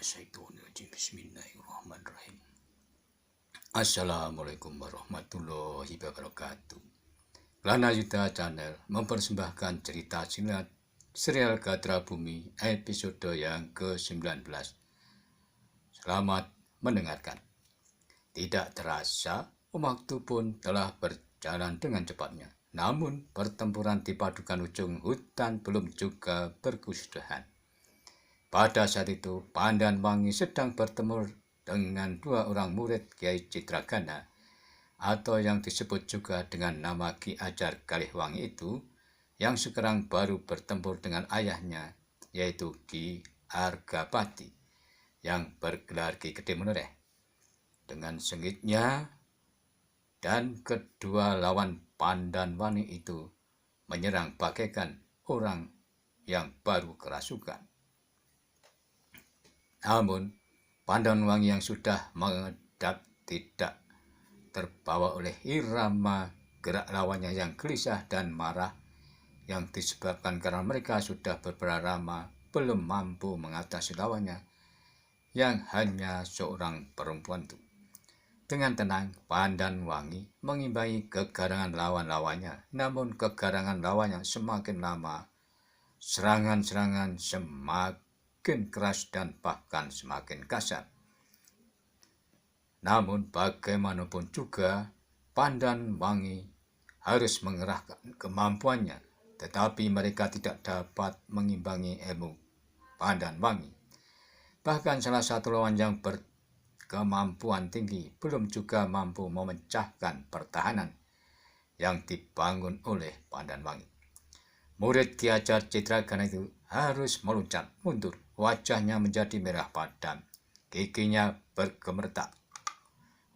minasyaitonirrajim. Bismillahirrahmanirrahim. Assalamualaikum warahmatullahi wabarakatuh. Lana Yuda Channel mempersembahkan cerita silat serial Gatra Bumi episode yang ke-19. Selamat mendengarkan. Tidak terasa, waktu pun telah berjalan dengan cepatnya. Namun, pertempuran di padukan ujung hutan belum juga berkesudahan. Pada saat itu, Pandan Wangi sedang bertemu dengan dua orang murid Kiai Citragana, atau yang disebut juga dengan nama Ki Ajar Kalihwangi itu, yang sekarang baru bertempur dengan ayahnya, yaitu Ki Argapati, yang bergelar Ki Gede Menoreh. Dengan sengitnya, dan kedua lawan Pandan Wangi itu menyerang bagaikan orang yang baru kerasukan. Namun, Pandan Wangi yang sudah mengedap tidak terbawa oleh irama gerak lawannya yang gelisah dan marah, yang disebabkan karena mereka sudah beberapa lama belum mampu mengatasi lawannya, yang hanya seorang perempuan itu. Dengan tenang, Pandan Wangi mengimbangi kegarangan lawan-lawannya, namun kegarangan lawannya semakin lama, serangan-serangan semakin keras dan bahkan semakin kasar. Namun bagaimanapun juga, Pandan Wangi harus mengerahkan kemampuannya, tetapi mereka tidak dapat mengimbangi ilmu Pandan Wangi. Bahkan salah satu lawan yang berkemampuan tinggi belum juga mampu memecahkan pertahanan yang dibangun oleh Pandan Wangi. Murid Ki Ajar Citragana itu harus meloncat mundur, wajahnya menjadi merah padam, giginya bergemeretak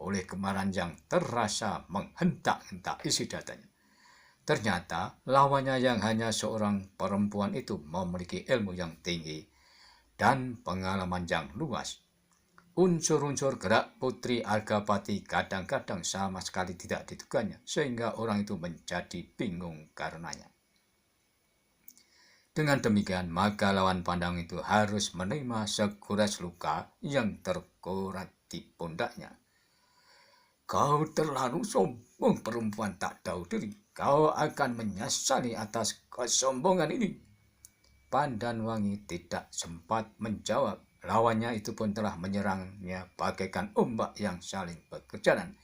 oleh kemarahan yang terasa menghentak-hentak isi dadanya. Ternyata lawannya yang hanya seorang perempuan itu memiliki ilmu yang tinggi dan pengalaman yang luas. Unsur-unsur gerak Putri Argapati kadang-kadang sama sekali tidak diduganya, sehingga orang itu menjadi bingung karenanya. Dengan demikian, maka lawan pandang itu harus menerima segores luka yang terkorat di pundaknya. Kau terlalu sombong, perempuan tak tahu diri. Kau akan menyesali atas kesombongan ini. Pandan Wangi tidak sempat menjawab. Lawannya itu pun telah menyerangnya bagaikan ombak yang saling berkejaran.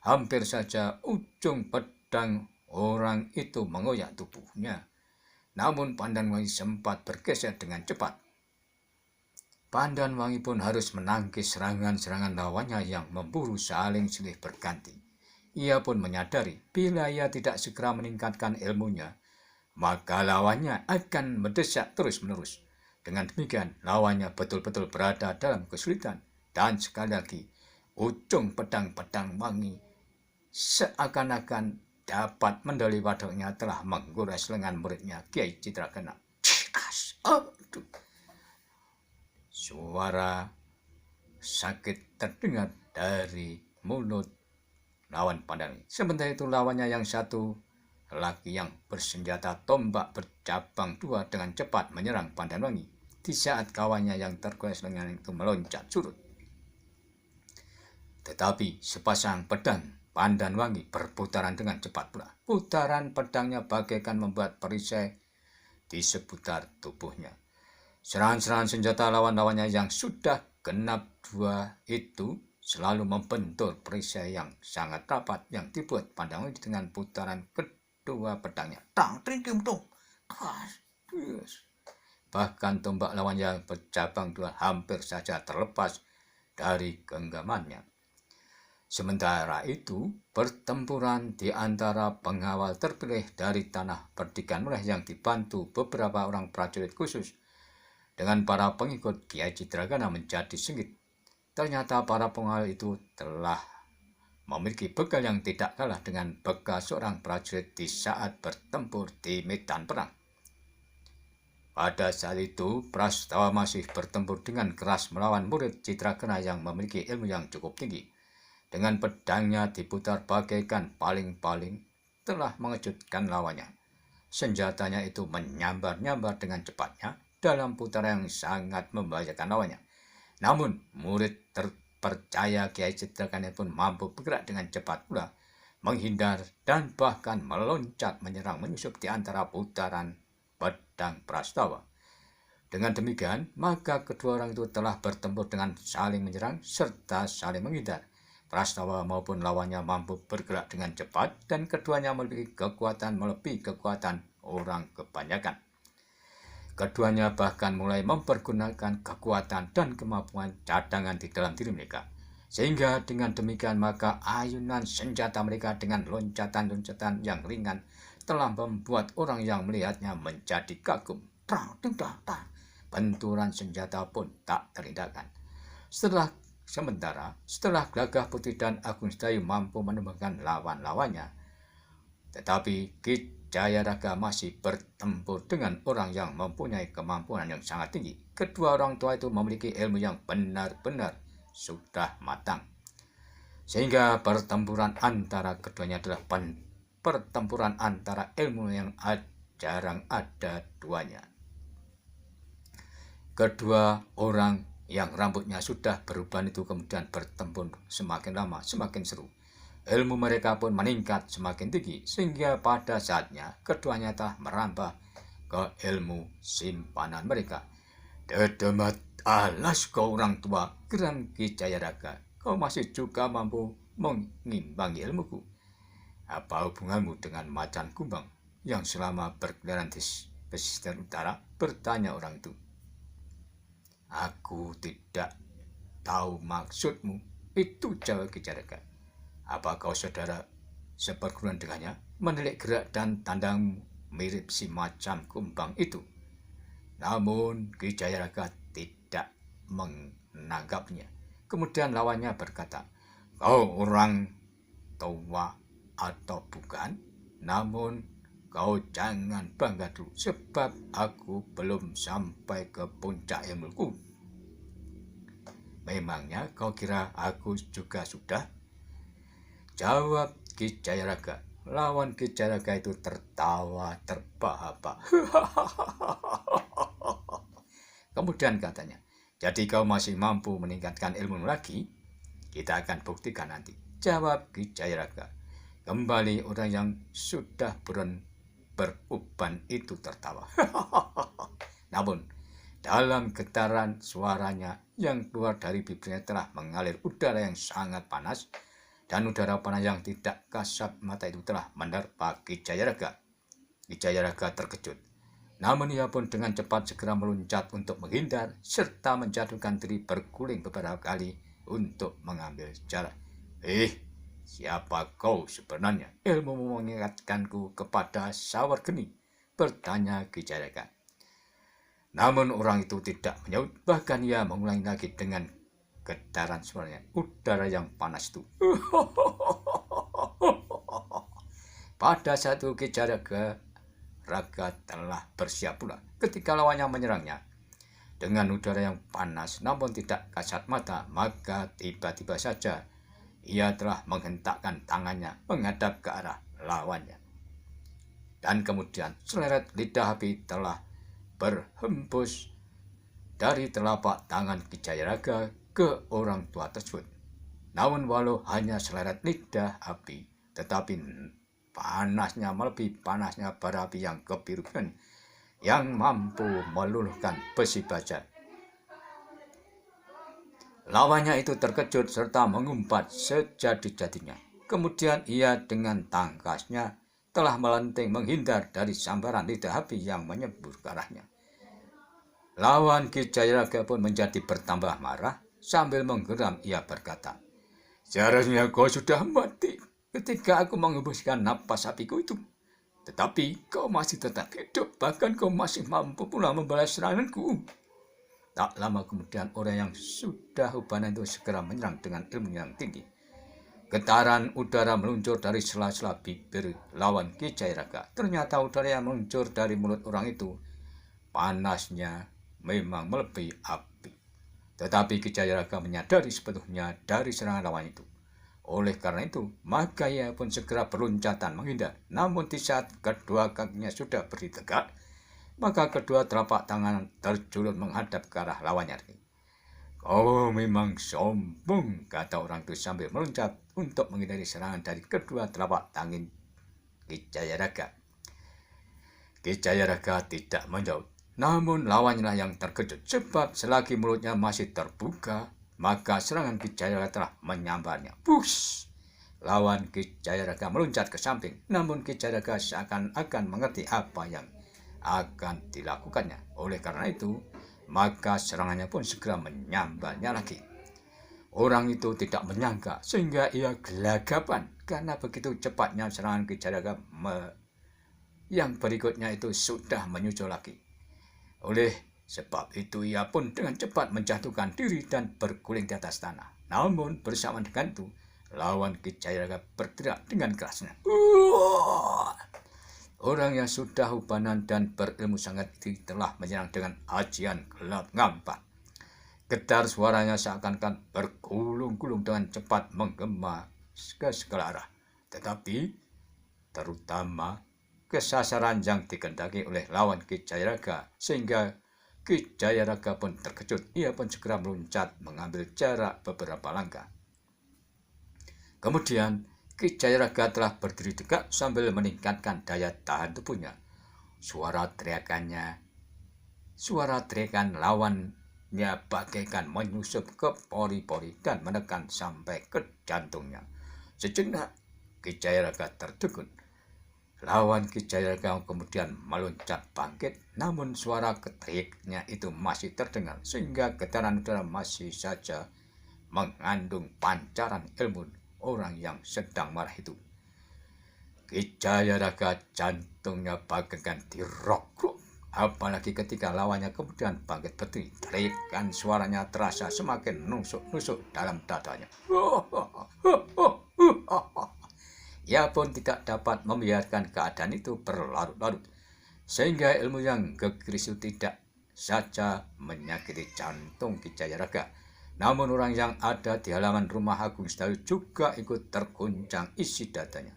Hampir saja ujung pedang orang itu mengoyak tubuhnya. Namun Pandan Wangi sempat bergeser dengan cepat. Pandan Wangi pun harus menangkis serangan-serangan lawannya yang memburu saling silih berganti. Ia pun menyadari bila ia tidak segera meningkatkan ilmunya, maka lawannya akan mendesak terus-menerus. Dengan demikian, lawannya betul-betul berada dalam kesulitan. Dan sekali lagi, ujung pedang-pedang Wangi seakan-akan dapat mendali wadahnya telah menggores lengan muridnya Kiai Citragana. Aduh. Suara sakit terdengar dari mulut lawan Pandan. Sementara itu lawannya yang satu, lelaki yang bersenjata tombak bercabang dua, dengan cepat menyerang Pandan Wangi. Di saat kawannya yang tergores lengan itu meloncat surut. Tetapi sepasang pedang Pandan Wangi berputaran dengan cepat pula. Putaran pedangnya bagaikan membuat perisai di seputar tubuhnya. Serangan-serangan senjata lawan-lawannya yang sudah genap dua itu selalu membentur perisai yang sangat rapat yang dibuat Pandan Wangi dengan putaran kedua pedangnya. Tang, ting, tim, tung. Bahkan tombak lawan yang bercabang dua hampir saja terlepas dari genggamannya. Sementara itu, pertempuran di antara pengawal terpilih dari tanah perdikan mulai yang dibantu beberapa orang prajurit khusus dengan para pengikut Kiai Citragana menjadi sengit. Ternyata para pengawal itu telah memiliki bekal yang tidak kalah dengan bekal seorang prajurit di saat bertempur di medan perang. Pada saat itu, Prastawa masih bertempur dengan keras melawan murid Citragana yang memiliki ilmu yang cukup tinggi. Dengan pedangnya diputar bagaikan paling-paling, telah mengejutkan lawannya. Senjatanya itu menyambar-nyambar dengan cepatnya dalam putaran yang sangat membahayakan lawannya. Namun, murid terpercaya Kiai Citrakani pun mampu bergerak dengan cepat pula, menghindar dan bahkan meloncat menyerang menyusup di antara putaran pedang Prastawa. Dengan demikian, maka kedua orang itu telah bertempur dengan saling menyerang serta saling menghindar. Prastawa maupun lawannya mampu bergerak dengan cepat dan keduanya memiliki kekuatan melebihi kekuatan orang kebanyakan. Keduanya bahkan mulai mempergunakan kekuatan dan kemampuan cadangan di dalam diri mereka. Sehingga dengan demikian maka ayunan senjata mereka dengan loncatan-loncatan yang ringan telah membuat orang yang melihatnya menjadi kagum. Benturan senjata pun tak terhindarkan. Setelah Gagah Putih dan Agung Sedayu mampu menemukan lawan-lawannya, tetapi Ki Jayaraga masih bertempur dengan orang yang mempunyai kemampuan yang sangat tinggi. Kedua orang tua itu memiliki ilmu yang benar-benar sudah matang. Sehingga pertempuran antara keduanya adalah pertempuran antara ilmu yang jarang ada duanya. Kedua orang yang rambutnya sudah beruban itu kemudian bertempur semakin lama semakin seru. Ilmu mereka pun meningkat semakin tinggi sehingga pada saatnya keduanya telah merambah ke ilmu simpanan mereka. Dedemat alas kau orang tua, geram Ki Jayaraga, kau masih juga mampu mengimbangi ilmuku. Apa hubunganmu dengan macan kumbang yang selama berkeliaran di pesisir utara? Bertanya orang itu. Aku tidak tahu maksudmu. Itu jawab Ki Jayaraga. Apa kau saudara seperguruan dengannya? Menilik gerak dan tandang mirip si macan kumbang itu. Namun Ki Jayaraga tidak menanggapnya. Kemudian lawannya berkata, kau orang tua atau bukan? Namun kau jangan bangga dulu, sebab aku belum sampai ke puncak ilmuku. Memangnya kau kira aku juga sudah? Jawab Ki Jayaraga. Lawan Ki Jayaraga itu tertawa terbahak-bahak. Kemudian katanya, jadi kau masih mampu meningkatkan ilmu lagi? Kita akan buktikan nanti. Jawab Ki Jayaraga. Kembali orang yang sudah beruban itu tertawa. Namun, dalam getaran suaranya yang keluar dari bibirnya telah mengalir udara yang sangat panas, dan udara panas yang tidak kasat mata itu telah menerpa Ki Jayaraga. Ki Jayaraga terkejut. Namun ia pun dengan cepat segera meloncat untuk menghindar, serta menjatuhkan diri berguling beberapa kali untuk mengambil jarak. Siapa kau sebenarnya? Ilmu mengingatkanku kepada sawar geni, bertanya Ki Jayaraga. Namun orang itu tidak menyaut, bahkan ia mengulangi lagi dengan getaran suaranya, udara yang panas itu. Pada saat itu Ki Jayaraga telah bersiap pula ketika lawannya menyerangnya. Dengan udara yang panas namun tidak kasat mata, maka tiba-tiba saja ia telah menghentakkan tangannya menghadap ke arah lawannya. Dan kemudian seleret lidah api telah berhembus dari telapak tangan Ki Jayaraga ke orang tua tersebut. Namun walau hanya seleret lidah api, tetapi panasnya melebihi panasnya bara api yang kebiruan yang mampu meluluhkan besi baja. Lawannya itu terkejut serta mengumpat sejadi-jadinya. Kemudian ia dengan tangkasnya telah melenting menghindar dari sambaran lidah api yang menyembur ke arahnya. Lawan Ki Jayaraga pun menjadi bertambah marah. Sambil menggeram ia berkata, seharusnya kau sudah mati ketika aku mengembuskan napas apiku itu. Tetapi kau masih tetap hidup, bahkan kau masih mampu pula membalas seranganku. Tak lama kemudian orang yang sudah ubanan itu segera menyerang dengan ilmu yang tinggi. Getaran udara meluncur dari sela-sela bibir lawan Ki Jayaraga. Ternyata udara yang meluncur dari mulut orang itu panasnya memang melebihi api. Tetapi Ki Jayaraga menyadari sepenuhnya dari serangan lawan itu. Oleh karena itu, maka ia pun segera berloncatan menghindar. Namun di saat kedua kakinya sudah berdiri tegak, maka kedua telapak tangan terjulur menghadap ke arah lawannya. Kau memang sombong, kata orang itu sambil meloncat untuk menghindari serangan dari kedua telapak tangan Ki Jayaraga. Ki Jayaraga tidak menjawab. Namun lawannya yang terkejut sebab selagi mulutnya masih terbuka, maka serangan Ki Jayaraga telah menyambarnya. Push! Lawan Ki Jayaraga meloncat ke samping, namun Ki Jayaraga seakan-akan mengerti apa yang akan dilakukannya. Oleh karena itu, maka serangannya pun segera menyambarnya lagi. Orang itu tidak menyangka sehingga ia gelagapan karena begitu cepatnya serangan Ki Jayaraga yang berikutnya itu sudah menyusul lagi. Oleh sebab itu ia pun dengan cepat menjatuhkan diri dan berguling di atas tanah. Namun bersamaan dengan itu, lawan Ki Jayaraga berteriak dengan kerasnya. Orang yang sudah ubanan dan berilmu sangat itu telah menyerang dengan ajian gelap ngampar. Getar suaranya seakan-akan bergulung-gulung dengan cepat menggema ke segala arah. Tetapi terutama kesasaran yang dikehendaki oleh lawan Ki Jayaraga, sehingga Ki Jayaraga pun terkejut. Ia pun segera meloncat mengambil jarak beberapa langkah. Kemudian Ki Jayaraga telah berdiri tegak sambil meningkatkan daya tahan tubuhnya. Suara teriakan lawannya bagaikan menyusup ke pori-pori dan menekan sampai ke jantungnya. Sejenak Ki Jayaraga tertegun. Lawan Ki Jayaraga kemudian meloncat bangkit, namun suara teriaknya itu masih terdengar sehingga getaran udara masih saja mengandung pancaran ilmu orang yang sedang marah itu. Ki Jayaraga jantungnya bagaikan dirokok, apalagi ketika lawannya kemudian bangkit berdiri. Teriakan suaranya terasa semakin nusuk-nusuk dalam dadanya. Ia pun tidak dapat membiarkan keadaan itu berlarut-larut, sehingga ilmu yang gegiris itu tidak saja menyakiti jantung Ki Jayaraga, namun orang yang ada di halaman rumah Agung Sedayu juga ikut terguncang isi dadanya.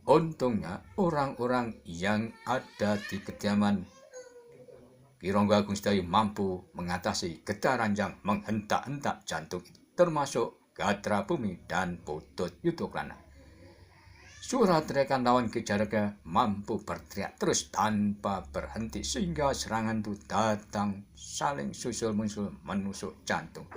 Untungnya orang-orang yang ada di kediaman Ki Ronggo Agung Sedayu mampu mengatasi getaran yang menghentak-hentak jantung itu, termasuk Gatra Bumi dan Putut Yudoklana. Suara teriakan lawan Ki Jayaraga mampu berteriak terus tanpa berhenti sehingga serangan itu datang saling susul menusuk jantung.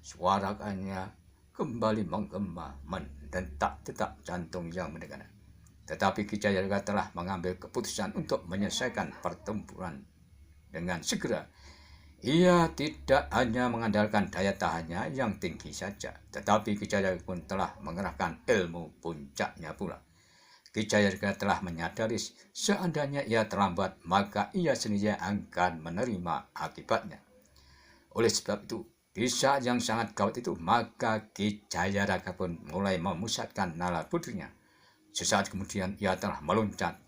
Suaranya kembali menggema mendetak-detak jantung yang mendengar. Tetapi Ki Jayaraga telah mengambil keputusan untuk menyelesaikan pertempuran dengan segera. Ia tidak hanya mengandalkan daya tahannya yang tinggi saja, tetapi Ki Jayaraga pun telah mengerahkan ilmu puncaknya pula. Ki Jayaraga telah menyadari seandainya ia terlambat, maka ia sendiri akan menerima akibatnya. Oleh sebab itu, di saat yang sangat gawat itu, maka Ki Jayaraga pun mulai memusatkan nalar putrinya. Sesaat kemudian ia telah meloncat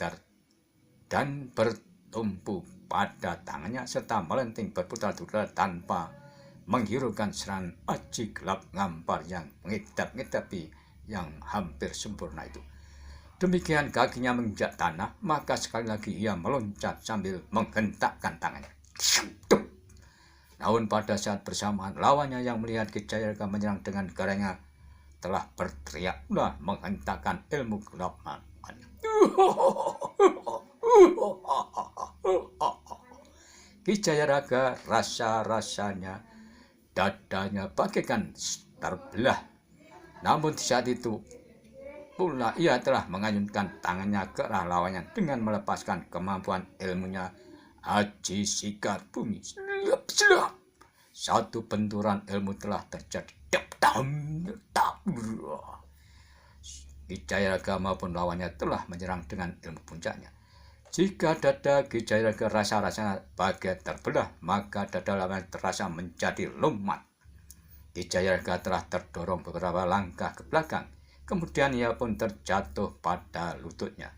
dan bertumpu pada tangannya serta melenting berputar udara tanpa menghiraukan serangan aji gelap ngampar yang mengedap-ngedapi yang hampir sempurna itu. Demikian kakinya menginjak tanah, maka sekali lagi ia meloncat sambil menghentakkan tangannya. Namun pada saat bersamaan, lawannya yang melihat Ki Jayaraga menyerang dengan garangnya telah berteriak dan menghentakkan ilmu gelap ngampar. Ki Jayaraga rasa-rasanya dadanya bagaikan terbelah. Namun di saat itu pula ia telah mengayunkan tangannya ke arah lawannya dengan melepaskan kemampuan ilmunya Aji Sikat Bumi. Satu benturan ilmu telah terjadi. Ki Jayaraga maupun lawannya telah menyerang dengan ilmu puncaknya. Jika dada Ki Jayaraga rasa-rasanya bagai terbelah, maka dada lawan terasa menjadi lumat. Ki Jayaraga telah terdorong beberapa langkah ke belakang, kemudian ia pun terjatuh pada lututnya.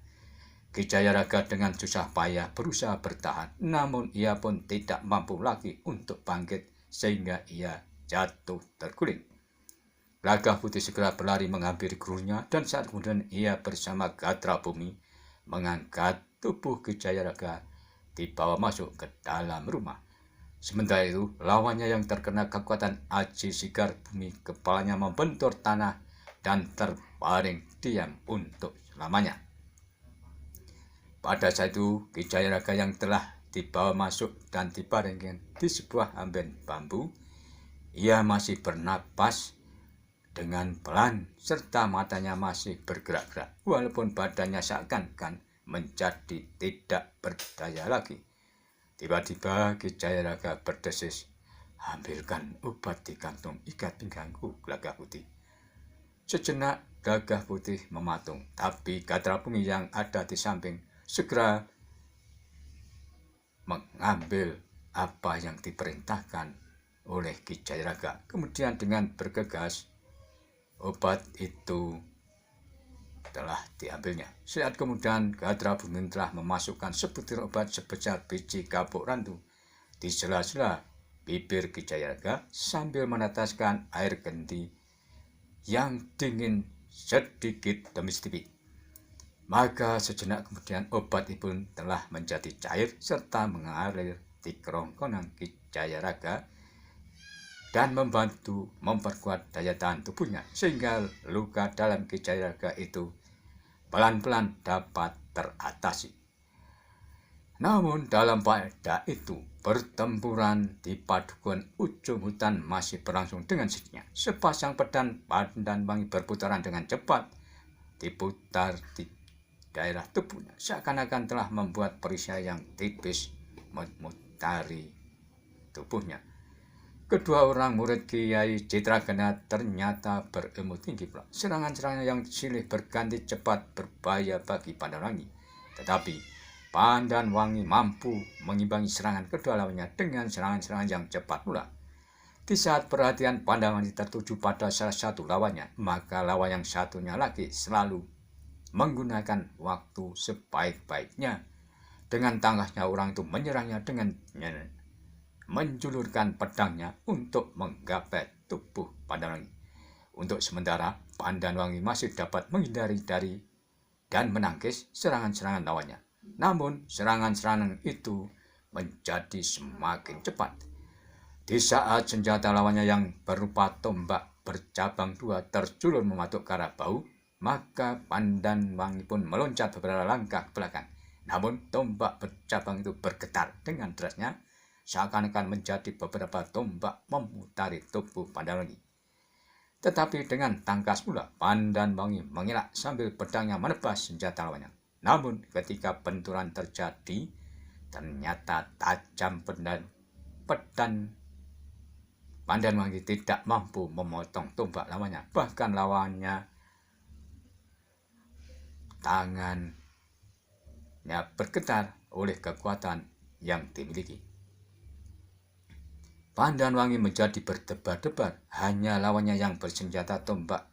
Ki Jayaraga dengan susah payah berusaha bertahan, namun ia pun tidak mampu lagi untuk bangkit sehingga ia jatuh terguling. Lagah Putih segera berlari menghampiri gurunya dan saat kemudian ia bersama Gatra Bumi mengangkat tubuh Ki Jayaraga dibawa masuk ke dalam rumah. Sementara itu, lawannya yang terkena kekuatan Aji Sigar Bumi, kepalanya membentur tanah dan terbaring diam untuk selamanya. Pada saat itu, Ki Jayaraga yang telah dibawa masuk dan dibaringkan di sebuah amben bambu, ia masih bernapas dengan pelan serta matanya masih bergerak-gerak, walaupun badannya seakan-akan menjadi tidak berdaya lagi. Tiba-tiba Ki Jayaraga berdesis, "Ambilkan obat di kantung ikat pinggangku, Gagah Putih." Sejenak Gagah Putih mematung, tapi Gatra Bumi yang ada di samping segera mengambil apa yang diperintahkan oleh Ki Jayaraga. Kemudian dengan bergegas, obat itu telah diambilnya. Saat kemudian Gatra Bumi telah memasukkan sebutir obat sebesar biji kapuk randu di sela-sela bibir Ki Jayaraga sambil meneteskan air kendi yang dingin sedikit demi sedikit. Maka sejenak kemudian obat itu pun telah menjadi cair serta mengalir di kerongkongan Ki Jayaraga dan membantu memperkuat daya tahan tubuhnya sehingga luka dalam Ki Jayaraga itu pelan-pelan dapat teratasi. Namun dalam pada itu, pertempuran di padukuhan ujung hutan masih berlangsung dengan sendirinya. Sepasang pedang pandan wangi berputaran dengan cepat diputar di daerah tubuhnya, seakan-akan telah membuat perisai yang tipis memutari tubuhnya. Kedua orang murid Kiai Citragana ternyata berilmu tinggi pula. Serangan-serangan yang silih berganti cepat berbahaya bagi Pandanwangi. Tetapi Pandanwangi mampu mengimbangi serangan kedua lawannya dengan serangan-serangan yang cepat pula. Di saat perhatian Pandanwangi tertuju pada salah satu lawannya, maka lawan yang satunya lagi selalu menggunakan waktu sebaik-baiknya. Dengan tangkasnya orang itu menyerangnya dengan menjulurkan pedangnya untuk menggapai tubuh Pandanwangi. Untuk sementara, Pandanwangi masih dapat menghindari dari dan menangkis serangan-serangan lawannya. Namun, serangan-serangan itu menjadi semakin cepat. Di saat senjata lawannya yang berupa tombak bercabang dua terjulur mematuk ke arah bahu, maka Pandanwangi pun meloncat beberapa langkah ke belakang. Namun, tombak bercabang itu bergetar dengan derasnya, seakan-akan menjadi beberapa tombak memutari tubuh Pandanwangi. Tetapi dengan tangkas pula Pandanwangi mengelak sambil pedangnya menebas senjata lawannya. Namun ketika benturan terjadi, ternyata tajam pedang Pandanwangi tidak mampu memotong tombak lawannya. Bahkan lawannya tangannya bergetar oleh kekuatan yang dimiliki. Pandanwangi menjadi berdebar-debar, hanya lawannya yang bersenjata tombak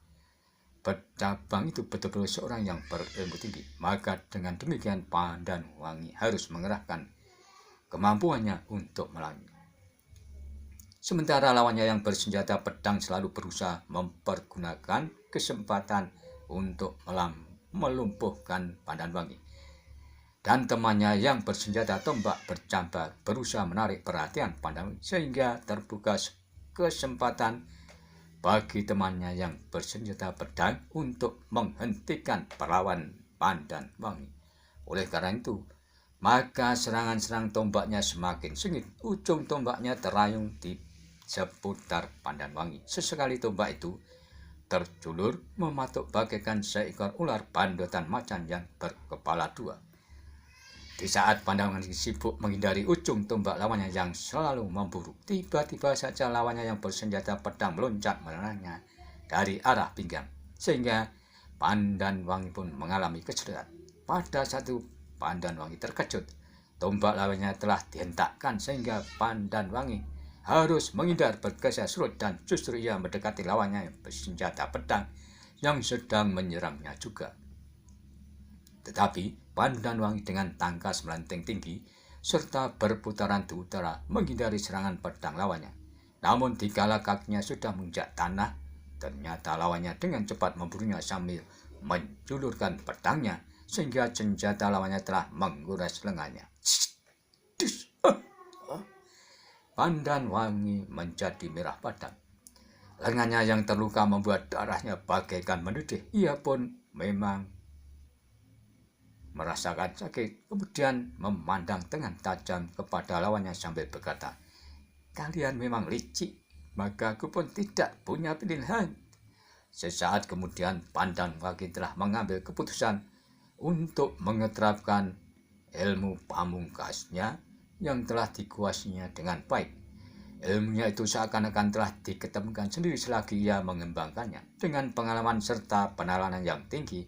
bercabang itu betul-betul seorang yang berilmu tinggi. Maka dengan demikian Pandanwangi harus mengerahkan kemampuannya untuk melawannya. Sementara lawannya yang bersenjata pedang selalu berusaha mempergunakan kesempatan untuk melumpuhkan Pandanwangi. Dan temannya yang bersenjata tombak bercabang berusaha menarik perhatian Pandanwangi sehingga terbuka kesempatan bagi temannya yang bersenjata pedang untuk menghentikan perlawanan Pandanwangi. Oleh karena itu, maka serangan-serangan tombaknya semakin sengit. Ujung tombaknya terayung di seputar Pandanwangi. Sesekali tombak itu terjulur mematuk bagaikan seekor ular bandotan macan yang berkepala dua. Di saat Pandanwangi sibuk menghindari ujung tombak lawannya yang selalu memburu, tiba-tiba saja lawannya yang bersenjata pedang meloncat menyerangnya dari arah pinggang, sehingga Pandanwangi pun mengalami kesulitan. Pada satu Pandanwangi terkejut, tombak lawannya telah dihentakkan sehingga Pandanwangi harus menghindar bergeser surut dan justru ia mendekati lawannya yang bersenjata pedang yang sedang menyerangnya juga. Tetapi Pandanwangi dengan tangkas melenteng tinggi serta berputaran di udara menghindari serangan pedang lawannya. Namun dikala kakinya sudah menginjak tanah, ternyata lawannya dengan cepat memburunya sambil menjulurkan pedangnya sehingga senjata lawannya telah menguras lengannya. Pandan Wangi menjadi merah padam. Lengannya yang terluka membuat darahnya bagaikan mendidih. Ia pun memang merasakan sakit, kemudian memandang dengan tajam kepada lawannya sambil berkata, "Kalian memang licik, maka aku pun tidak punya pilihan." Sesaat kemudian Pandan Wangi telah mengambil keputusan untuk mengeterapkan ilmu pamungkasnya yang telah dikuasainya dengan baik. Ilmunya itu seakan-akan telah diketemukan sendiri selagi ia mengembangkannya. Dengan pengalaman serta penalaran yang tinggi,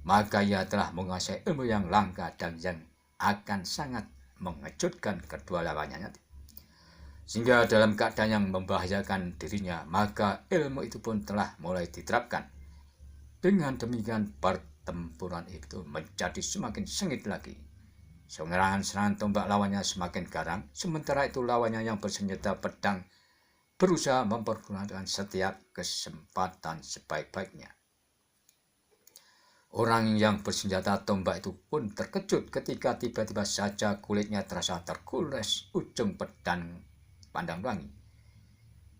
maka ia telah menguasai ilmu yang langka dan yang akan sangat mengejutkan kedua lawannya nanti. Sehingga dalam keadaan yang membahayakan dirinya, maka ilmu itu pun telah mulai diterapkan. Dengan demikian pertempuran itu menjadi semakin sengit lagi. Serangan-serangan tombak lawannya semakin garang, sementara itu lawannya yang bersenjata pedang berusaha mempergunakan setiap kesempatan sebaik-baiknya. Orang yang bersenjata tombak itu pun terkejut ketika tiba-tiba saja kulitnya terasa terkules ujung pedang Pandan Wangi.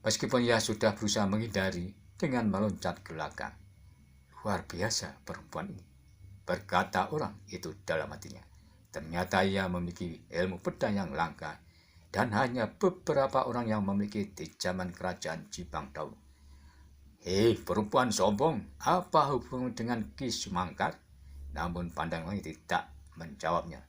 Meskipun ia sudah berusaha menghindari dengan meloncat ke belakang. "Luar biasa perempuan ini," berkata orang itu dalam hatinya. Ternyata ia memiliki ilmu pedang yang langka dan hanya beberapa orang yang memiliki di zaman kerajaan Jipang dahulu. "Hei perempuan sombong, apa hubungan dengan Ki Sumangkar?" Namun Pandan Wangi tidak menjawabnya.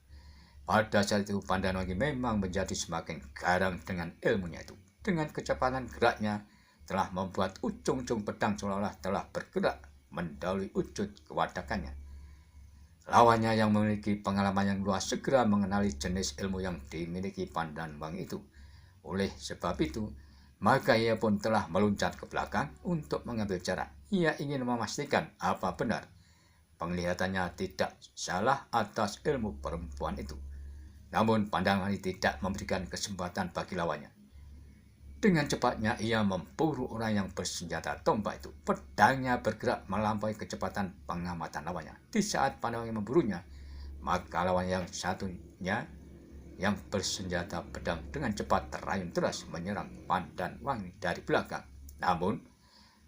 Pada saat itu Pandan Wangi memang menjadi semakin garang dengan ilmunya itu. Dengan kecepatan geraknya telah membuat ujung-ujung pedang seolah-olah telah bergerak mendahului wujud kewadakannya. Lawannya yang memiliki pengalaman yang luas segera mengenali jenis ilmu yang dimiliki Pandan Wangi itu. Oleh sebab itu, maka ia pun telah meloncat ke belakang untuk mengambil jarak. Ia ingin memastikan apa benar penglihatannya tidak salah atas ilmu perempuan itu. Namun Pandan Wangi tidak memberikan kesempatan bagi lawannya. Dengan cepatnya ia memburu orang yang bersenjata tombak itu. Pedangnya bergerak melampaui kecepatan pengamatan lawannya. Di saat Pandan Wangi memburunya, maka lawan yang satunya yang bersenjata pedang dengan cepat terayun deras menyerang Pandan Wangi dari belakang. Namun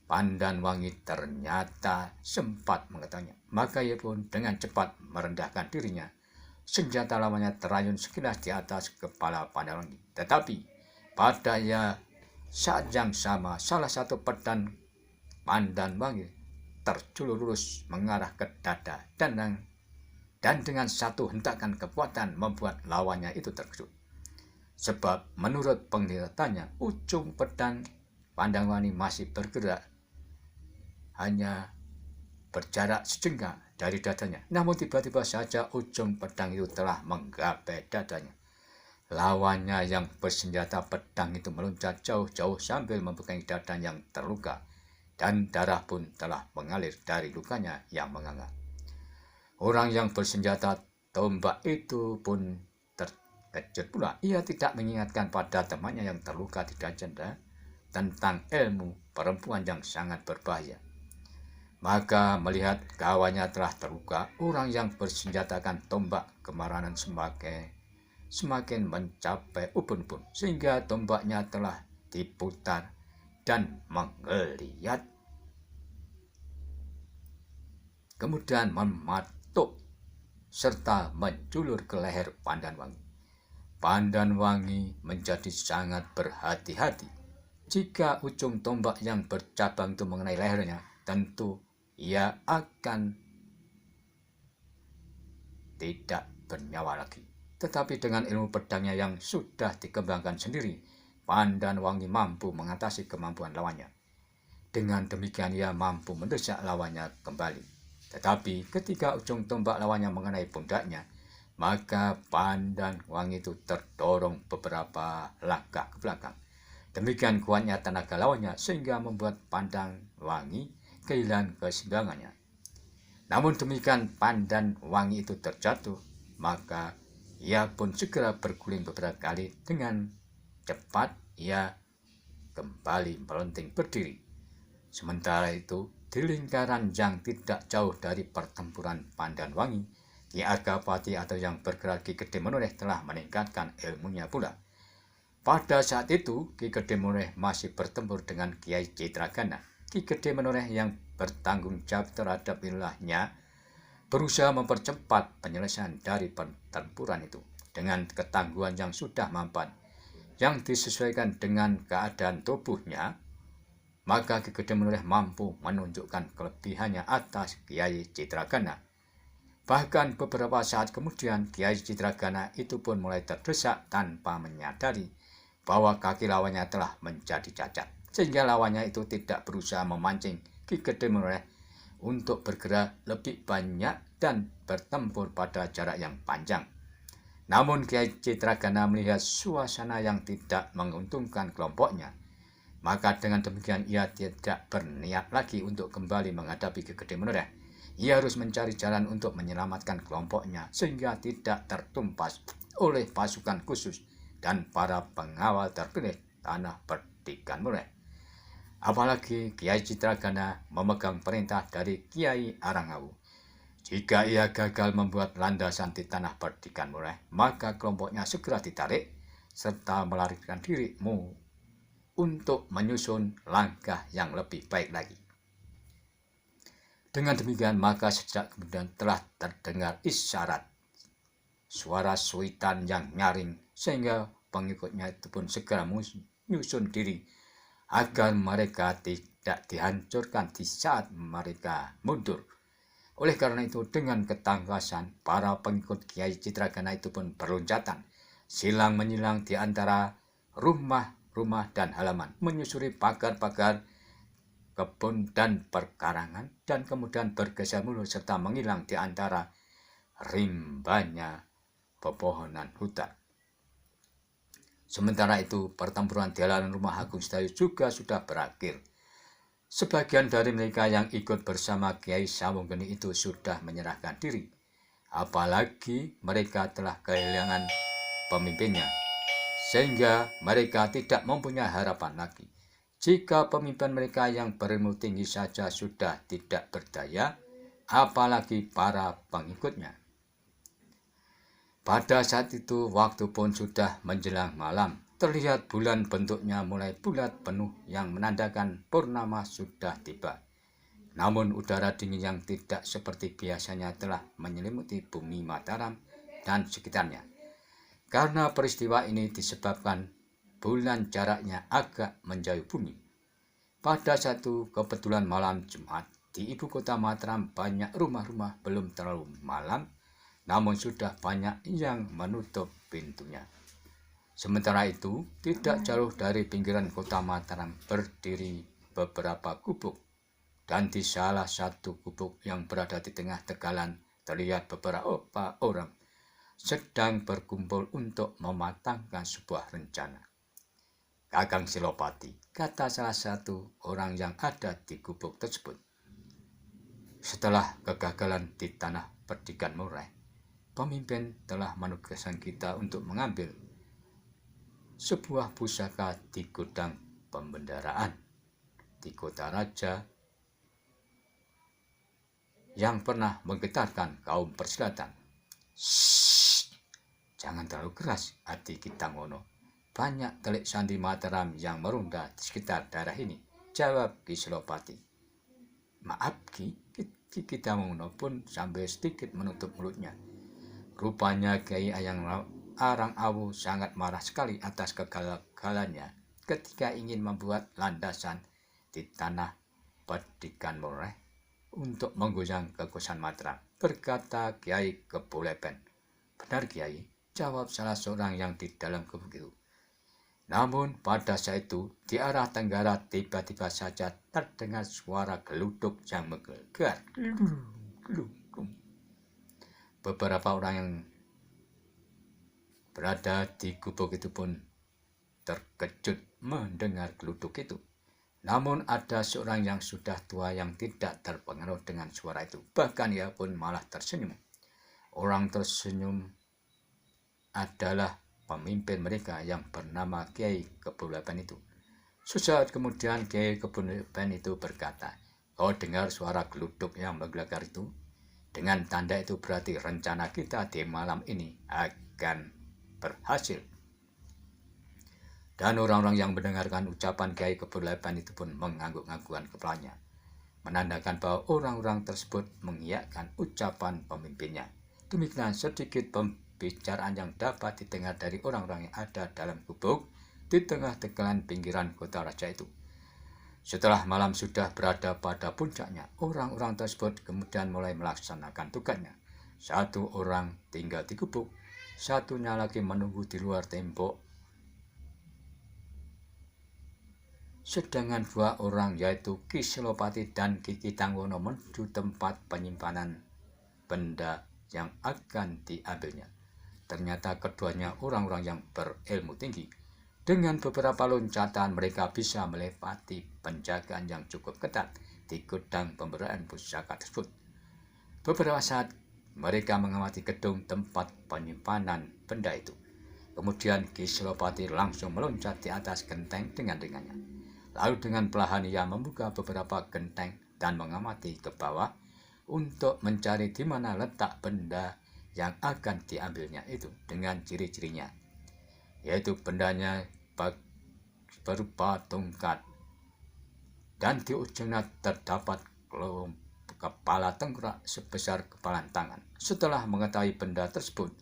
Pandan Wangi ternyata sempat mengetahuinya. Maka ia pun dengan cepat merendahkan dirinya. Senjata lawannya terayun sekilas di atas kepala Pandan Wangi. Tetapi pada saat yang sama, salah satu pedang Pandan Wangi terjulur lurus mengarah ke dada dan dengan satu hentakan kekuatan membuat lawannya itu terkejut. Sebab menurut penglihatannya, ujung pedang Pandan Wangi masih bergerak hanya berjarak sejengkal dari dadanya. Namun tiba-tiba saja ujung pedang itu telah menggapai dadanya. Lawannya yang bersenjata pedang itu meloncat jauh-jauh sambil memegangi dada yang terluka, dan darah pun telah mengalir dari lukanya yang menganga. Orang yang bersenjata tombak itu pun terkejut pula. Ia tidak mengingatkan pada temannya yang terluka di dada tentang ilmu perempuan yang sangat berbahaya. Maka melihat kawannya telah terluka, orang yang bersenjatakan tombak kemarahan semakin mencapai ubun-ubun, sehingga tombaknya telah diputar dan menggeliat, kemudian mematuk serta menjulur ke leher Pandan Wangi. Pandan Wangi menjadi sangat berhati-hati. Jika ujung tombak yang bercabang itu mengenai lehernya, tentu ia akan tidak bernyawa lagi. Tetapi dengan ilmu pedangnya yang sudah dikembangkan sendiri, Pandan Wangi mampu mengatasi kemampuan lawannya. Dengan demikian ia mampu mendesak lawannya kembali. Tetapi ketika ujung tombak lawannya mengenai pundaknya, maka Pandan Wangi itu terdorong beberapa langkah ke belakang. Demikian kuatnya tenaga lawannya sehingga membuat Pandan Wangi kehilangan keseimbangannya. Namun demikian Pandan Wangi itu terjatuh, maka ia pun segera berguling beberapa kali. Dengan cepat ia kembali melenting berdiri. Sementara itu Di lingkaran yang tidak jauh dari pertempuran Pandanwangi, Ki Argapati atau yang bergerak Ki Gede Menoreh telah meningkatkan ilmunya pula. Pada saat itu, Ki Gede Menoreh masih bertempur dengan Kiai Citragana. Ki Gede Menoreh yang bertanggung jawab terhadap wilayahnya berusaha mempercepat penyelesaian dari pertempuran itu dengan ketangguhan yang sudah mampan, yang disesuaikan dengan keadaan tubuhnya. Maka Ki Gede Menoreh mampu menunjukkan kelebihannya atas Kiai Citragana. Bahkan beberapa saat kemudian Kiai Citragana itu pun mulai terdesak tanpa menyadari bahwa kaki lawannya telah menjadi cacat, sehingga lawannya itu tidak berusaha memancing Ki Gede Menoreh untuk bergerak lebih banyak dan bertempur pada jarak yang panjang. Namun Kiai Citragana melihat suasana yang tidak menguntungkan kelompoknya. Maka dengan demikian ia tidak berniat lagi untuk kembali menghadapi Ki Gede Menoreh. Ia harus mencari jalan untuk menyelamatkan kelompoknya sehingga tidak tertumpas oleh pasukan khusus dan para pengawal terpilih tanah Perdikan Menoreh. Apalagi Kiai Citragana memegang perintah dari Kiai Arangawu. Jika ia gagal membuat landasan di tanah Perdikan Menoreh, maka kelompoknya segera ditarik serta melarikan diri untuk menyusun langkah yang lebih baik lagi. Dengan demikian, maka sejak kemudian telah terdengar isyarat suara suitan yang nyaring, sehingga pengikutnya itu pun segera menyusun diri agar mereka tidak dihancurkan di saat mereka mundur. Oleh karena itu, dengan ketangkasan, para pengikut Kiai Citragana itu pun berloncatan, silang menyilang di antara rumah dan halaman, menyusuri pagar-pagar kebun dan perkarangan, dan kemudian bergeser mundur serta menghilang di antara rimbanya pepohonan hutan. Sementara itu, pertempuran di halaman rumah Agung Sedayu juga sudah berakhir. Sebagian dari mereka yang ikut bersama Kiai Sawunggeni itu sudah menyerahkan diri, apalagi mereka telah kehilangan pemimpinnya, sehingga mereka tidak mempunyai harapan lagi. Jika pemimpin mereka yang berilmu tinggi saja sudah tidak berdaya, apalagi para pengikutnya. Pada saat itu, waktu pun sudah menjelang malam. Terlihat bulan bentuknya mulai bulat penuh yang menandakan purnama sudah tiba. Namun udara dingin yang tidak seperti biasanya telah menyelimuti bumi Mataram dan sekitarnya. Karena peristiwa ini disebabkan bulan jaraknya agak menjauh bumi. Pada satu kebetulan malam Jumat, di ibu kota Mataram banyak rumah-rumah belum terlalu malam, namun sudah banyak yang menutup pintunya. Sementara itu, tidak jauh dari pinggiran kota Mataram berdiri beberapa gubuk, dan di salah satu gubuk yang berada di tengah tegalan terlihat beberapa orang sedang berkumpul untuk mematangkan sebuah rencana. Kakang Silopati, kata salah satu orang yang ada di gubuk tersebut. Setelah kegagalan di tanah Perdikan Menoreh, pemimpin telah menugaskan kita untuk mengambil sebuah pusaka di gudang pembendaraan di kota raja yang pernah menggetarkan kaum persilatan. Jangan terlalu keras, Adi Kitanggono. Banyak telik sandi Mataram yang merunda di sekitar daerah ini, jawab Ki Silopati. Maaf Ki Kitanggono pun sambil sedikit menutup mulutnya. Rupanya Kiai Arangawu sangat marah sekali atas kegagalannya ketika ingin membuat landasan di tanah Perdikan Menoreh untuk menggoyang kekuasaan Mataram, berkata Kiai Kebolepen. Benar Kiai, jawab salah seorang yang di dalam gubuk itu. Namun pada saat itu, di arah tenggara tiba-tiba saja terdengar suara geluduk yang menggelegar. Beberapa orang yang berada di gubuk itu pun terkejut mendengar geluduk itu. Namun ada seorang yang sudah tua yang tidak terpengaruh dengan suara itu. Bahkan ia pun malah tersenyum. Orang tersenyum adalah pemimpin mereka yang bernama Kiai Kebolepen itu. Sesaat kemudian Kiai Kebolepen itu berkata, Kau dengar suara geluduk yang menggelegar itu? Dengan tanda itu berarti rencana kita di malam ini akan berhasil. Dan orang-orang yang mendengarkan ucapan Kiai Kebulaiban itu pun mengangguk-anggukan kepalanya, menandakan bahwa orang-orang tersebut mengiyakan ucapan pemimpinnya. Demikian sedikit pembicaraan yang dapat didengar dari orang-orang yang ada dalam gubuk di tengah tegalan pinggiran kota raja itu. Setelah malam sudah berada pada puncaknya, orang-orang tersebut kemudian mulai melaksanakan tugasnya. Satu orang tinggal di gubuk, satunya lagi menunggu di luar tembok. Sedangkan dua orang yaitu Ki Selopati dan Ki Tangwono menuju tempat penyimpanan benda yang akan diambilnya. Ternyata keduanya orang-orang yang berilmu tinggi. Dengan beberapa loncatan mereka bisa melewati penjagaan yang cukup ketat di gudang pemberaan pusaka tersebut. Beberapa saat mereka mengamati gedung tempat penyimpanan benda itu. Kemudian Ki Selopati langsung meloncat di atas genteng dengan dengannya. Lalu dengan perlahan ia membuka beberapa genteng dan mengamati ke bawah untuk mencari di mana letak benda yang akan diambilnya itu dengan ciri-cirinya, yaitu bendanya berupa tongkat dan di ujungnya terdapat kepala tengkorak sebesar kepalan tangan. Setelah mengetahui benda tersebut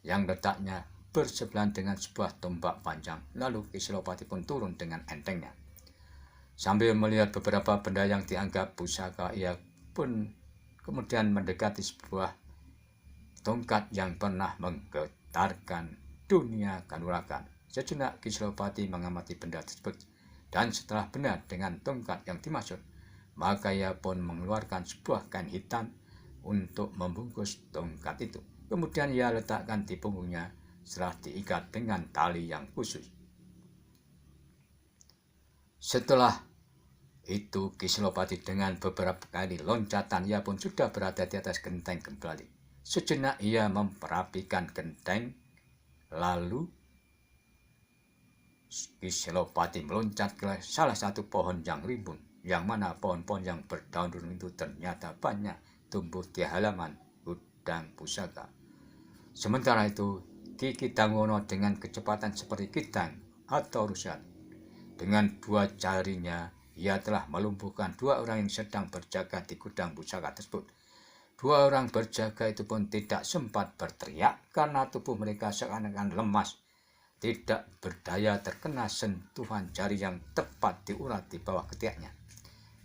yang letaknya bersebelahan dengan sebuah tombak panjang, lalu Ki Selopati pun turun dengan entengnya. Sambil melihat beberapa benda yang dianggap pusaka, ia pun kemudian mendekati sebuah tongkat yang pernah menggetarkan dunia kanuragan. Sejenak Ki Selopati mengamati benda tersebut, dan setelah benar dengan tongkat yang dimaksud, maka ia pun mengeluarkan sebuah kain hitam untuk membungkus tongkat itu. Kemudian ia letakkan di punggungnya setelah diikat dengan tali yang khusus. Setelah itu Ki Selopati dengan beberapa kali loncatan ia pun sudah berada di atas genteng kembali. Sejenak ia memperapikan genteng, lalu Ki Selopati meloncat ke salah satu pohon yang rimbun, yang mana pohon-pohon yang berdaun rimbun itu ternyata banyak tumbuh di halaman gudang pusaka. Sementara itu Ki Tangwono dengan kecepatan seperti kitang atau rusat, dengan dua jarinya ia telah melumpuhkan dua orang yang sedang berjaga di gudang pusaka tersebut. Dua orang berjaga itu pun tidak sempat berteriak karena tubuh mereka seakan-akan lemas, tidak berdaya terkena sentuhan jari yang tepat diurat di bawah ketiaknya.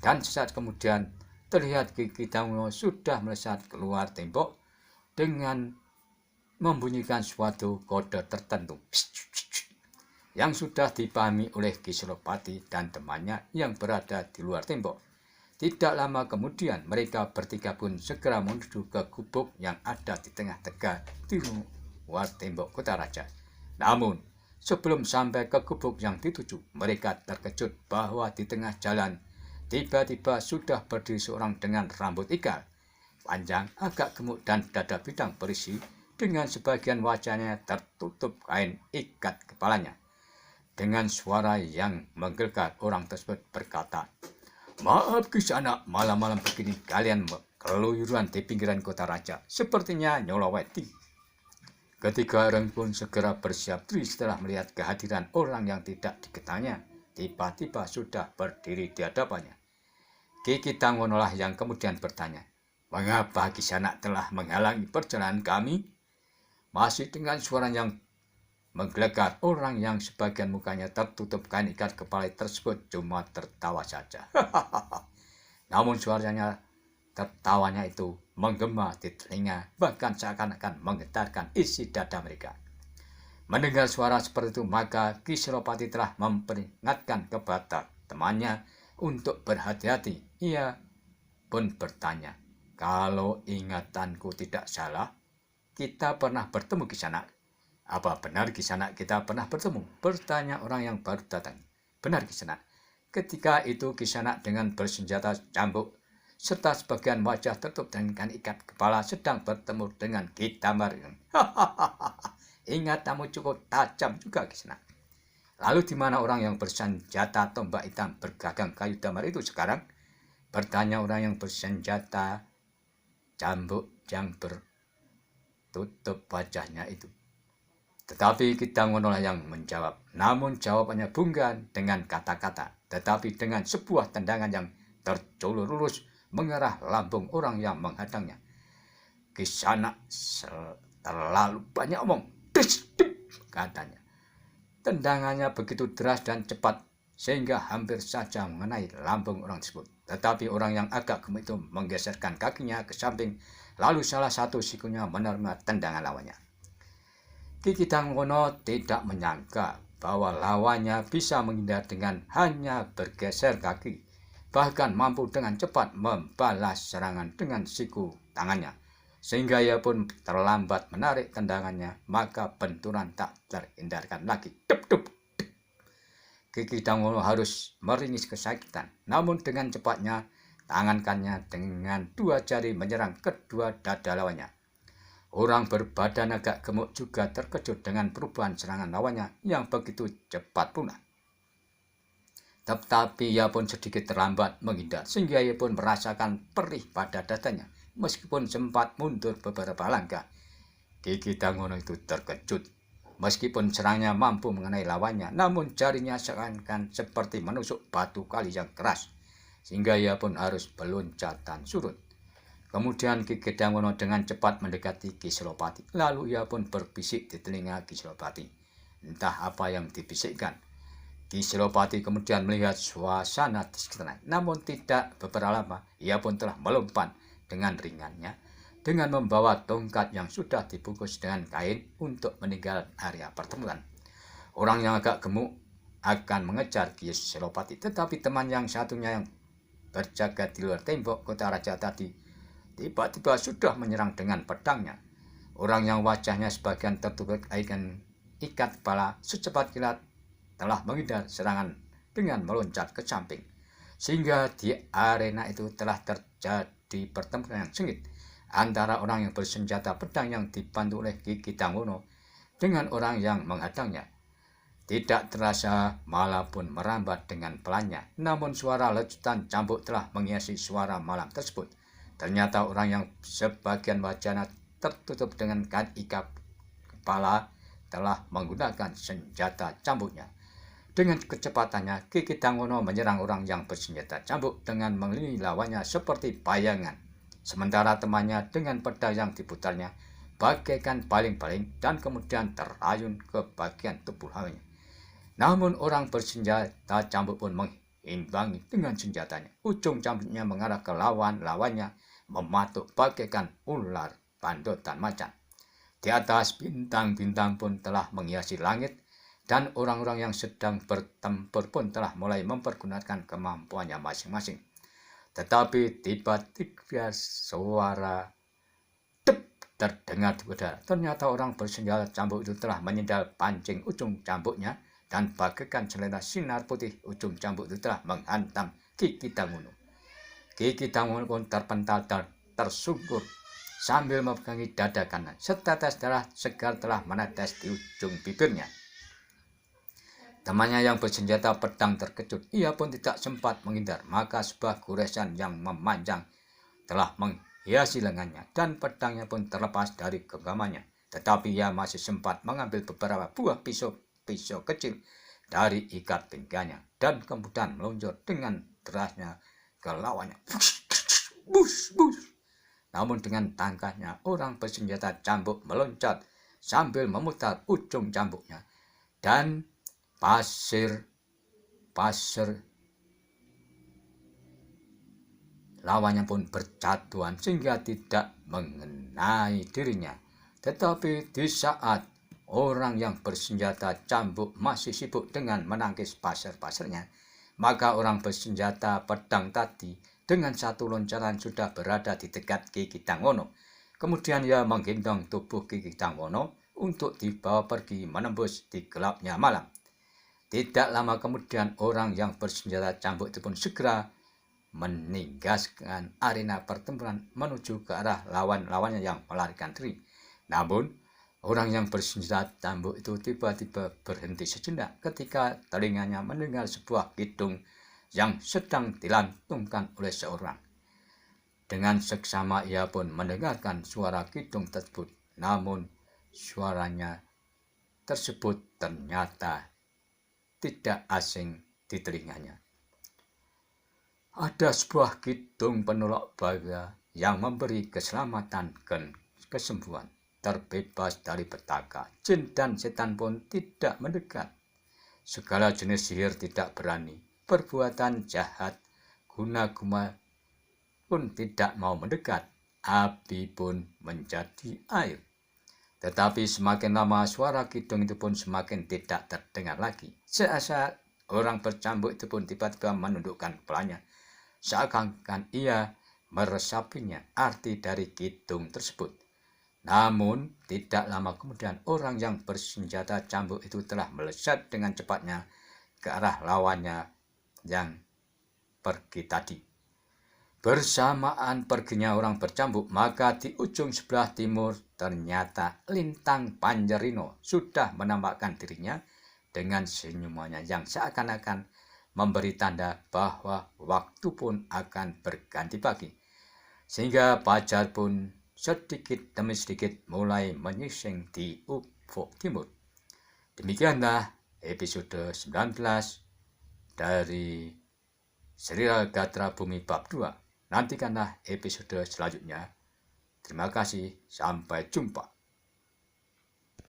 Dan sesaat kemudian terlihat Ki Tangwono sudah melesat keluar tembok dengan membunyikan suatu kode tertentu yang sudah dipahami oleh Ki Selopati dan temannya yang berada di luar tembok. Tidak lama kemudian mereka bertiga pun segera menuju ke gubuk yang ada di tengah tegal di luar tembok kota raja. Namun sebelum sampai ke gubuk yang dituju, mereka terkejut bahwa di tengah jalan tiba-tiba sudah berdiri seorang dengan rambut ikal panjang, agak gemuk dan dada bidang berisi, dengan sebagian wajahnya tertutup kain ikat kepalanya. Dengan suara yang menggelegar, orang tersebut berkata, "Maaf Kisanak, malam-malam begini kalian keluyuran di pinggiran kota raja, sepertinya nyoloweti." Ketiga orang pun segera bersiap diri setelah melihat kehadiran orang yang tidak diketahuinya tiba-tiba sudah berdiri di hadapannya. Ki Tangwono lah yang kemudian bertanya, "Mengapa Kisanak telah menghalangi perjalanan kami?" Masih dengan suara yang menggelegar, orang yang sebagian mukanya tertutup kain ikat kepala tersebut cuma tertawa saja. Namun suaranya, tertawanya itu menggema di telinga, bahkan seakan-akan menggetarkan isi dada mereka. Mendengar suara seperti itu, maka Ki Selopati telah memperingatkan kepada temannya untuk berhati-hati. Ia pun bertanya, "Kalau ingatanku tidak salah, kita pernah bertemu Kisanak." "Apa benar Kisanak kita pernah bertemu?" bertanya orang yang baru datang. "Benar Kisanak." Ketika itu Kisanak dengan bersenjata cambuk serta sebagian wajah tertutup dengan ikat kepala sedang bertemu dengan Ki Damar. "Ingatanmu cukup tajam juga Kisanak. Lalu di mana orang yang bersenjata tombak hitam bergagang kayu damar itu sekarang?" bertanya orang yang bersenjata cambuk yang bertutup wajahnya itu. Tetapi Ki Tanggono yang menjawab. Namun jawabannya bukan dengan kata-kata, tetapi dengan sebuah tendangan yang terculur lurus mengarah lambung orang yang menghadangnya. Kisana terlalu banyak omong, katanya. Tendangannya begitu deras dan cepat sehingga hampir saja mengenai lambung orang tersebut. Tetapi orang yang agak gemuk itu menggeserkan kakinya ke samping, lalu salah satu sikunya menerima tendangan lawannya. Ki Tanggono tidak menyangka bahwa lawannya bisa menghindar dengan hanya bergeser kaki, bahkan mampu dengan cepat membalas serangan dengan siku tangannya. Sehingga ia pun terlambat menarik tendangannya, maka benturan tak terhindarkan lagi. Ki Tanggono harus meringis kesakitan, namun dengan cepatnya tangan kanannya dengan dua jari menyerang kedua dada lawannya. Orang berbadan agak gemuk juga terkejut dengan perubahan serangan lawannya yang begitu cepat pula. Tetapi ia pun sedikit terlambat menghindar, sehingga ia pun merasakan perih pada dadanya. Meskipun sempat mundur beberapa langkah, Ki Tanggono itu terkejut. Meskipun serangnya mampu mengenai lawannya, namun jarinya seakan seperti menusuk batu kali yang keras, sehingga ia pun harus beloncatan surut. Kemudian Ki Tanggono dengan cepat mendekati Ki Selopati. Lalu ia pun berbisik di telinga Ki Selopati. Entah apa yang dibisikkan. Ki Selopati kemudian melihat suasana di sekitarnya. Namun tidak beberapa lama, ia pun telah melompat dengan ringannya dengan membawa tongkat yang sudah dibungkus dengan kain untuk meninggal area pertempuran. Orang yang agak gemuk akan mengejar Ki Selopati, tetapi teman yang satunya yang berjaga di luar tembok kota raja tadi tiba-tiba sudah menyerang dengan pedangnya. Orang yang wajahnya sebagian tertutup ikat kepala secepat kilat telah menghindar serangan dengan meloncat ke samping. Sehingga di arena itu telah terjadi pertempuran yang sengit antara orang yang bersenjata pedang yang dibantu oleh Ki Tanggono dengan orang yang menghadangnya. Tidak terasa malam pun merambat dengan pelannya, namun suara lecutan cambuk telah menghiasi suara malam tersebut. Ternyata orang yang sebagian wajahnya tertutup dengan kain ikat kepala telah menggunakan senjata cambuknya. Dengan kecepatannya, Ki Tanggono menyerang orang yang bersenjata cambuk dengan mengelilingi lawannya seperti bayangan. Sementara temannya dengan pedang yang diputarnya bagaikan paling-paling dan kemudian terayun ke bagian tubuh lawannya. Namun orang bersenjata cambuk pun mengimbangi dengan senjatanya. Ujung cambuknya mengarah ke lawannya, mematuk bagaikan ular pandotan macan. Di atas bintang-bintang pun telah menghiasi langit, dan orang-orang yang sedang bertempur pun telah mulai mempergunakan kemampuannya masing-masing. Tetapi tiba-tiba suara tep terdengar di udara. Ternyata orang bersenjata cambuk itu telah menyendal pancing ujung cambuknya, dan bagaikan selera sinar putih ujung cambuk itu telah menghantam Ki Tanggono. Ki Tanggono pun terpental dan tersungkur sambil memegangi dada kanan. Setetes darah segar telah menetes di ujung bibirnya. Temannya yang bersenjata pedang terkejut. Ia pun tidak sempat menghindar, maka sebuah goresan yang memanjang telah menghiasi lengannya dan pedangnya pun terlepas dari genggamannya. Tetapi ia masih sempat mengambil beberapa buah pisau kecil dari ikat pinggangnya dan kemudian meluncur dengan derasnya ke lawannya. Bus. Namun dengan tangkahnya, orang bersenjata cambuk meloncat sambil memutar ujung cambuknya, dan pasir lawannya pun berjatuhan sehingga tidak mengenai dirinya. Tetapi di saat orang yang bersenjata cambuk masih sibuk dengan menangkis pasir-pasirnya, maka orang bersenjata pedang tadi dengan satu loncatan sudah berada di dekat Ki Tanggono. Kemudian ia menggendong tubuh Ki Tanggono untuk dibawa pergi menembus di gelapnya malam. Tidak lama kemudian orang yang bersenjata cambuk itu pun segera meninggalkan arena pertempuran menuju ke arah lawan-lawannya yang melarikan diri. Namun orang yang bersenjata cambuk itu tiba-tiba berhenti sejenak ketika telinganya mendengar sebuah kidung yang sedang dilantungkan oleh seorang. Dengan seksama ia pun mendengarkan suara kidung tersebut, namun suaranya tersebut ternyata tidak asing di telinganya. Ada sebuah kidung penolak bahaya yang memberi keselamatan dan kesembuhan, terbebas dari petaka. Jin dan setan pun tidak mendekat. Segala jenis sihir tidak berani. Perbuatan jahat guna-guna pun tidak mau mendekat. Api pun menjadi air. Tetapi semakin lama suara kidung itu pun semakin tidak terdengar lagi. Saat orang bercambuk itu pun tiba-tiba menundukkan kepalanya, seakan-akan ia meresapinya arti dari kidung tersebut. Namun, tidak lama kemudian orang yang bersenjata cambuk itu telah melesat dengan cepatnya ke arah lawannya yang pergi tadi. Bersamaan perginya orang bercambuk, maka di ujung sebelah timur ternyata Lintang Panjerino sudah menampakkan dirinya dengan senyumannya yang seakan-akan memberi tanda bahwa waktu pun akan berganti pagi. Sehingga fajar pun sedikit demi sedikit mulai menyising di ufuk timur. Demikianlah episode 19 dari serial Gatra Bumi bab 2. Nantikanlah episode selanjutnya. Terima kasih, sampai jumpa.